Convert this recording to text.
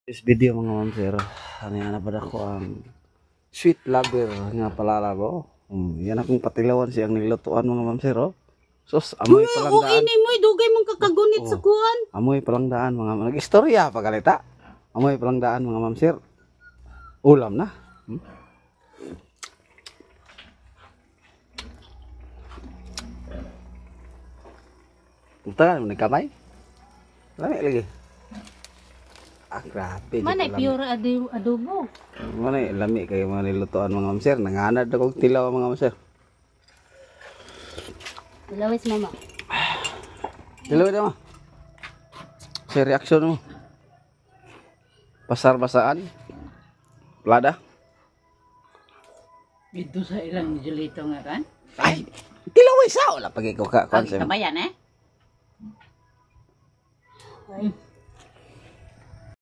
This video mga ma'am sir, ano yan na ba ko ang sweet lover nga palala ko. Yan akong patilawan siyang nilutuan mga ma'am sir. Sos, amoy palang daan. Ini mo, dugay mong kakagunit sa kuwan. Amoy palang daan mga nag-istorya pagalita. Amoy palang daan mga ma'am sir. Ulam na. Punta mo kamay. Lami lagi. Ah, grabe. Mana pure adobo. Mana lami kayo mga nilutuan mga ma'am sir. Nanganad akong tilaw mga ma'am sir. Lawis mama. Tilaw na mo. Sa reaksyon mo. Pasar-basaan. Plada. Ito sa ilang julito nga kan? Ay, tilaw isa. Wala pag ikaw ka. Ang kabayan eh?